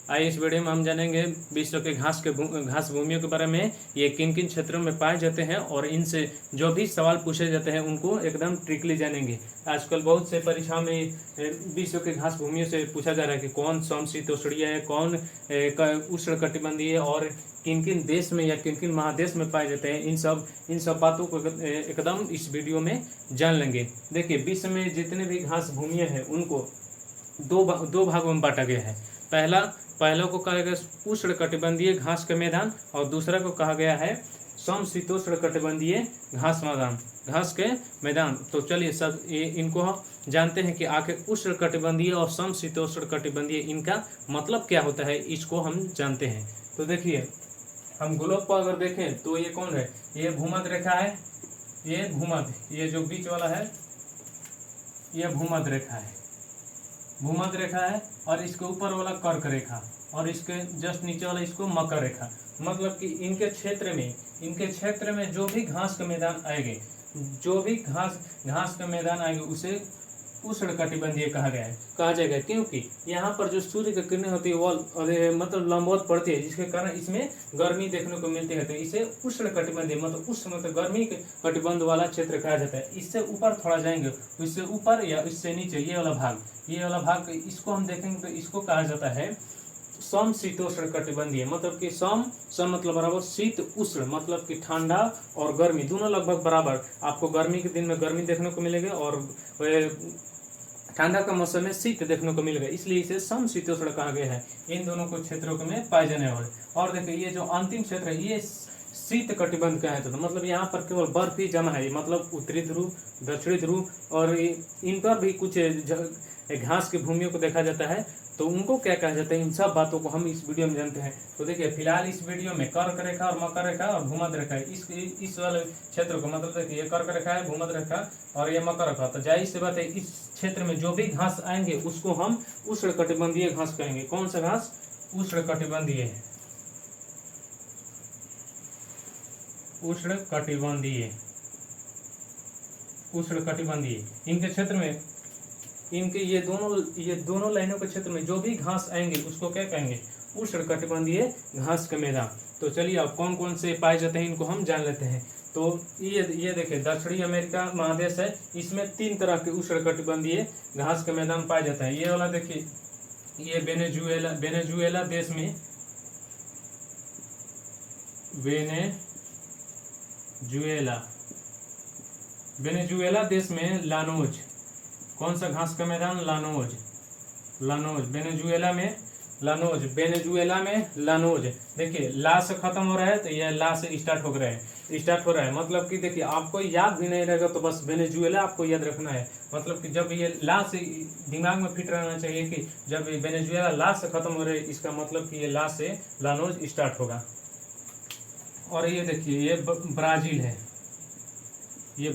आइए इस वीडियो में हम जानेंगे विश्व के घास भूमियों के बारे में, ये किन किन क्षेत्रों में पाए जाते हैं और इनसे जो भी सवाल पूछे जाते हैं उनको एकदम ट्रिकली जानेंगे। आजकल बहुत से परीक्षाओं में विश्व के घास भूमियों से पूछा जा रहा है कि कौन समशीतोष्णीय है, कौन उष्णकटिबंधीय और किन किन देश में या किन किन महादेश में पाए जाते हैं। इन सब बातों को एकदम इस वीडियो में जान लेंगे। देखिए, विश्व में जितने भी घास भूमियाँ हैं उनको दो भागों में बांटा गया है। पहला को कहा गया उष्णकटिबंधीय घास के मैदान और दूसरा को कहा गया है समशीतोष्णकटिबंधीय घास के मैदान। तो चलिए सब इनको हम जानते हैं कि आखिर उष्णकटिबंधीय और समशीतोष्णकटिबंधीय इनका मतलब क्या होता है, इसको हम जानते हैं। तो देखिए, हम ग्लोब पर अगर देखें तो ये कौन है, ये भूमध्य रेखा है, ये जो बीच वाला है ये भूमध्य रेखा है और इसके ऊपर वाला कर्क रेखा और इसके जस्ट नीचे वाला इसको मकर रेखा। मतलब कि इनके क्षेत्र में जो भी घास के मैदान आएंगे, उसे उष्णकटिबंधीय कहा जाएगा, क्योंकि यहाँ पर जो सूर्य की किरणें होती है वो मतलब लंबवत पड़ती है, जिसके कारण इसमें गर्मी देखने को मिलती है। तो इसे उष्णकटिबंधीय मतलब उष्ण मतलब गर्मी के कटिबंध वाला क्षेत्र कहा जाता है। इससे ऊपर थोड़ा जाएंगे तो इससे ऊपर या इससे नीचे ये वाला भाग इसको हम देखेंगे तो इसको कहा जाता है समशीतोष्णकटिबंधीय। मतलब कि सम मतलब बराबर, शीत उष्ण मतलब कि ठंडा और गर्मी दोनों लगभग बराबर। आपको गर्मी के दिन में गर्मी देखने को मिलेगा और ठंडा का मौसम में शीत देखने को मिलेगा, इसलिए इसे समशीतोष्ण कहा गया है। इन दोनों को क्षेत्रों में पाए जाने वाले। और देखिए, ये जो अंतिम क्षेत्र है ये शीत कटिबंध का है। तो मतलब यहाँ पर केवल बर्फ ही जमा है, मतलब उत्तरी ध्रुव, दक्षिणी ध्रुव और इन पर भी कुछ घास की भूमियों को देखा जाता है। तो उनको क्या कहा जाता है, इन सब बातों को हम इस वीडियो में जानते हैं। तो देखिए, फिलहाल इस वीडियो में कर्क रेखा और मकर रेखा और भूमध्य रेखा है। इस वाले क्षेत्र को मतलब देखिए, ये कर्क रेखा है, भूमध्य रेखा और ये मकर रेखा। तो जाहिर सी बात है, इस क्षेत्र में जो भी घास आएंगे उसको हम उष्णकटिबंधीय घास कहेंगे। कौन सा घास? उष्णकटिबंधीय इनके क्षेत्र में ये दोनों लाइनों के क्षेत्र में जो भी घास आएंगे उसको क्या कहेंगे? उष्णकटिबंधीय घास के मैदान। तो चलिए, अब कौन कौन से पाए जाते हैं इनको हम जान लेते हैं। तो ये देखिए, दक्षिणी अमेरिका महादेश है, इसमें 3 तरह के उष्णकटिबंधीय घास के मैदान पाए जाते हैं। ये वाला देखिए, ये वेनेजुएला देश में वेनेजुएला देश में लानोज। कौन सा घास का मैदान? लानोज वेनेजुएला में लानोज। देखिए, ला से खत्म हो रहा है तो यह ला से स्टार्ट हो रहा है। मतलब कि देखिए, आपको याद भी नहीं रहेगा तो बस वेनेजुएला आपको याद रखना है। मतलब कि जब ये ला से दिमाग में फिट रहना चाहिए कि जब वेनेजुएला ला से खत्म हो रहा है, इसका मतलब कि ये ला से लानोज स्टार्ट होगा। और ये देखिए, ये ब्राजील है, ये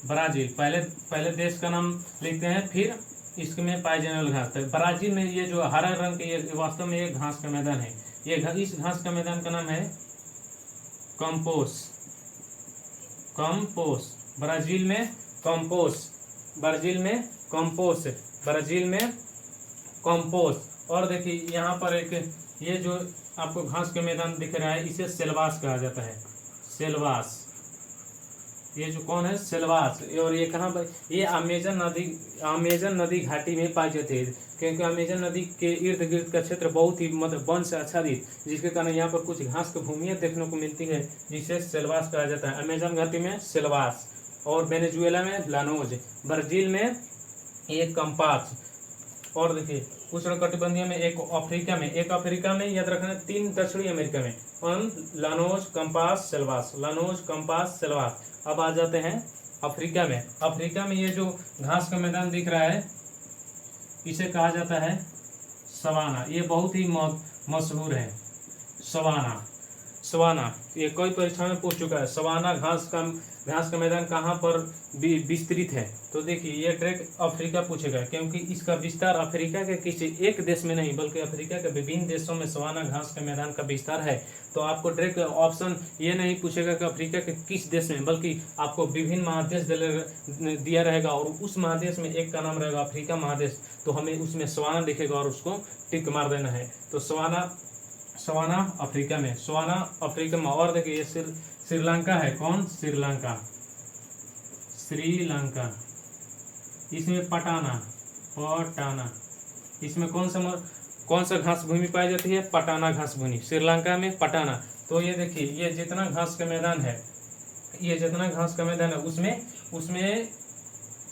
ब्राजील पहले देश का नाम लिखते हैं, फिर इसमें पाए जाने वाले घास। ब्राजील में ये जो हरा रंग के, ये वास्तव में ये घास का मैदान है। इस घास का मैदान का नाम है कंपोस। ब्राजील में कंपोस। और देखिए, यहाँ पर एक ये जो आपको घास के मैदान दिख रहा है, इसे सेल्वास कहा जाता है। ये जो कौन है? सेल्वास। और ये कहाँ पर? ये अमेजन नदी घाटी में पाई जाती है, क्योंकि अमेजन नदी के इर्द गिर्द का क्षेत्र बहुत ही मतलब वन से आच्छादित, जिसके कारण यहाँ पर कुछ घास की भूमियाँ देखने को मिलती है, जिसे सेल्वास कहा जाता है। अमेजन घाटी में सेल्वास और वेनेजुएला में लानोज, ब्राजील में ये कंपास। और देखिए, उष्णकटिबंधीय में एक अफ्रीका में याद रखना, 3 दक्षिणी अमेरिका में लानोज, कंपास, सेल्वास। अब आ जाते हैं अफ्रीका में ये जो घास का मैदान दिख रहा है इसे कहा जाता है सवाना। ये बहुत ही मशहूर है, सवाना, ये कई परीक्षा में पूछ चुका है। सवाना घास का मैदान कहाँ पर विस्तृत है? तो देखिए ये डायरेक्ट अफ्रीका पूछेगा, क्योंकि इसका विस्तार अफ्रीका के किसी एक देश में नहीं बल्कि अफ्रीका के विभिन्न देशों में सवाना घास के मैदान का विस्तार है। तो आपको डायरेक्ट ऑप्शन ये नहीं पूछेगा कि अफ्रीका के किस देश में, बल्कि आपको विभिन्न महादेश दिया रहेगा और उस महादेश में एक का नाम रहेगा अफ्रीका महादेश, तो हमें उसमें सवाना दिखेगा और उसको टिक मार देना है। तो सवाना अफ्रीका में, सवाना अफ्रीका में। और देखिए ये श्रीलंका है। कौन? श्रीलंका, इसमें पटाना, इसमें कौन सा घास भूमि पाई जाती है? पटाना घास भूमि, श्रीलंका में पटाना। तो ये देखिए ये जितना घास का मैदान है, उसमें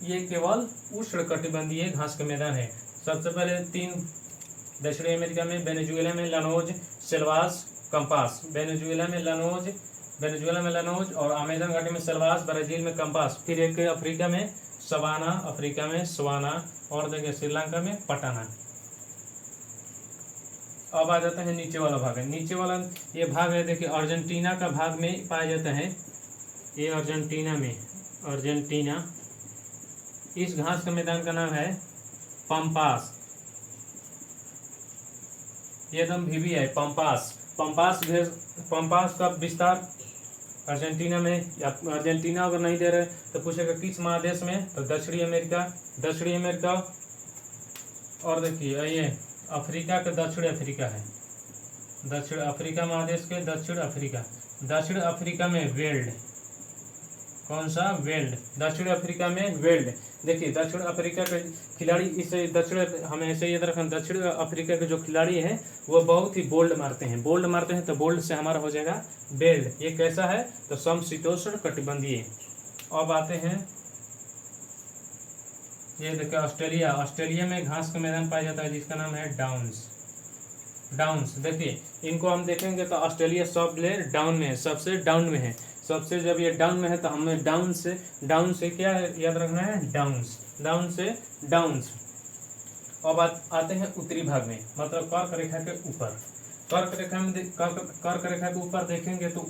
ये केवल उष्णकटिबंधीय घास का मैदान है। सबसे पहले 3 दक्षिणी अमेरिका में, वेनेजुएला में लानोज, सेल्वास, कंपास। वेनेजुएला में लानोज और अमेजन घाटी में सेल्वास, ब्राजील में कंपास। फिर एक अफ्रीका में सवाना, और देखिए श्रीलंका में पटाना। अब आ जाता है नीचे वाला भाग है। नीचे वाला ये भाग है, देखिए अर्जेंटीना का भाग में पाया जाता है। ये अर्जेंटीना, इस घास का मैदान का नाम है पंपास। ये एकदम भी है पंपास का विस्तार अर्जेंटीना में, या अर्जेंटीना अगर नहीं दे रहे तो पूछेगा किस महादेश में? तो दक्षिणी अमेरिका। और देखिए ये अफ्रीका का दक्षिण अफ्रीका है, दक्षिण अफ्रीका महादेश के दक्षिण अफ्रीका में वेल्ड। कौन सा? वेल्ड। दक्षिण अफ्रीका में वेल्ड। देखिए दक्षिण अफ्रीका के खिलाड़ी, इसे हमें ऐसे याद रखना, दक्षिण अफ्रीका के जो खिलाड़ी हैं वो बहुत ही बोल्ड मारते हैं, तो बोल्ड से हमारा हो जाएगा बेल्ड। ये कैसा है? तो समशीतोष्ण कटिबंधीय। अब आते हैं, ये देखिए ऑस्ट्रेलिया में घास का मैदान पाया जाता है जिसका नाम है डाउन्स। देखिए इनको हम देखेंगे तो ऑस्ट्रेलिया सबसे डाउन में है। सबसे जब ये डाउन में है तो हमें डाउन से क्या याद रखना है? डाउन्स। अब आते हैं उत्तरी भाग में, मतलब कर्क रेखा के ऊपर। कर्क रेखा के ऊपर देखेंगे तो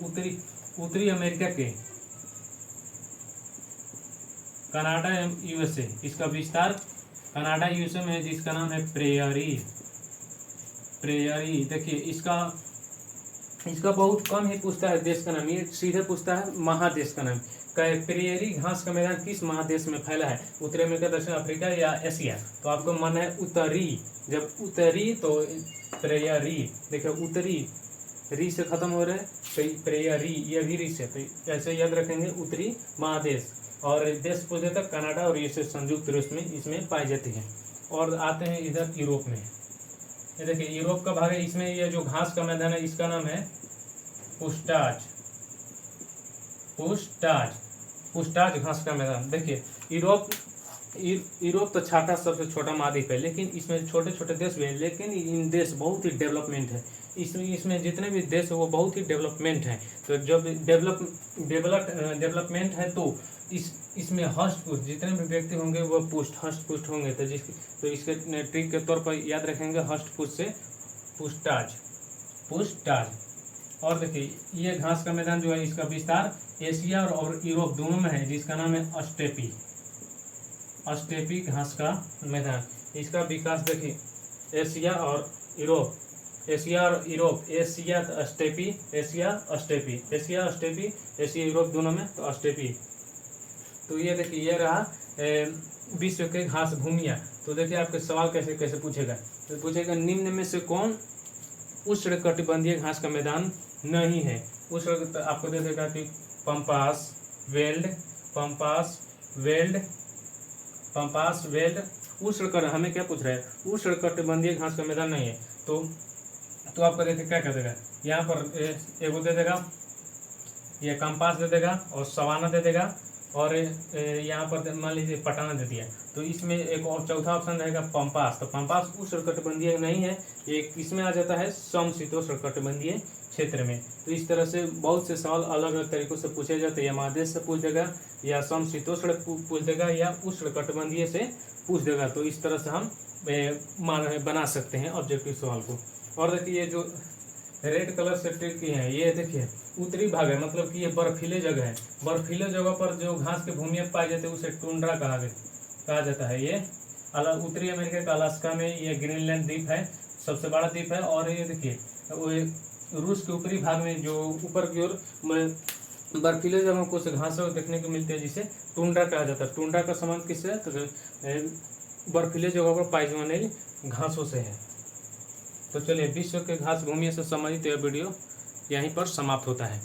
उत्तरी अमेरिका के कनाडा एवं यूएसए, इसका विस्तार कनाडा यूएसए में है जिसका नाम है प्रेयरी। देखिए इसका बहुत कम ही पूछता है देश का नाम, ये सीधे पूछता है महादेश का नाम। प्रेयरी घास का मैदान किस महादेश में फैला है? उत्तरी अमेरिका, दक्षिण अफ्रीका या एशिया? तो आपको मन है उत्तरी, जब उत्तरी तो प्रेयरी। देखिए उत्तरी री से खत्म हो रहा है, प्रेयरी, ये भी री से, तो ऐसे याद रखेंगे उत्तरी महादेश। और देश पूछ देता कनाडा और ये संयुक्त रूस में इसमें पाई जाती है। और आते हैं इधर यूरोप में। ये देखिए यूरोप का भाग है, इसमें ये जो घास का मैदान है इसका नाम है पुस्टाच घास का मैदान। देखिए यूरोप तो सबसे छोटा महाद्वीप है, लेकिन इसमें छोटे छोटे देश भी हैं, लेकिन इन देश बहुत ही डेवलपमेंट है। इसमें जितने भी देश है वो बहुत ही डेवलपमेंट है। तो जब डेवलपमेंट है तो इसमें हष्ट पुष्ट जितने भी व्यक्ति होंगे वो हष्ट पुष्ट होंगे। तो इसके ट्रिक के तौर पर याद रखेंगे हष्ट पुष्ट से पुस्टाज। और देखिए ये घास का मैदान जो है इसका विस्तार एशिया और यूरोप दोनों में है जिसका नाम है अस्टेपी घास का मैदान। इसका विकास देखिए एशिया और यूरोप, एशिया यूरोप दोनों में, तो अस्टेपी। तो ये देखिए ये रहा विश्व के घास भूमियाँ। तो देखिए आपके सवाल कैसे पूछेगा, तो पूछेगा निम्न में से कौन उष्णकटिबंधीय घास का मैदान नहीं है? तो आपको दे देगा कि पंपास वेल्ड हमें क्या पूछ रहा है? उष्णकटिबंधीय घास का मैदान नहीं है। तो आपको देखिए क्या कर देगा, यहाँ पर एगो दे देगा, ये कंपास दे देगा और सवाना दे देगा, और यहाँ पर मान लीजिए पटाना दे दिया। तो इसमें एक और चौथा ऑप्शन रहेगा पंपास। तो पंपास उष्णकटिबंधीय नहीं है, ये किसमें आ जाता है? समशीतोष्णकटिबंधीय क्षेत्र में। तो इस तरह से बहुत से सवाल अलग अलग तरीकों से पूछे जाते हैं, या महादेश से पूछ देगा, या समशीतोष्ण पूछ देगा, या उष्णकटिबंधीय से पूछ देगा। तो इस तरह से हम बना सकते हैं ऑब्जेक्टिव सवाल को। और देखिए रेड कलर से ट्रिक की है। ये देखिए उत्तरी भाग है, मतलब कि ये बर्फीले जगह है। बर्फीले जगह पर जो घास के भूमियाँ पाई जाती है उसे टुंड्रा कहा जाता है। ये उत्तरी अमेरिका का अलास्का में ये ग्रीनलैंड द्वीप है, सबसे बड़ा द्वीप है। और ये देखिए रूस के ऊपरी भाग में जो ऊपर की ओर बर्फीले जगहों को से घास देखने को मिलती है, जिसे टुंड्रा कहा जाता है। टुंड्रा का संबंध किससे? तो बर्फीले जगहों पर पाई जाने वाली घासों से है। तो चलिए, विश्व के घास भूमि से संबंधित यह वीडियो यहीं पर समाप्त होता है।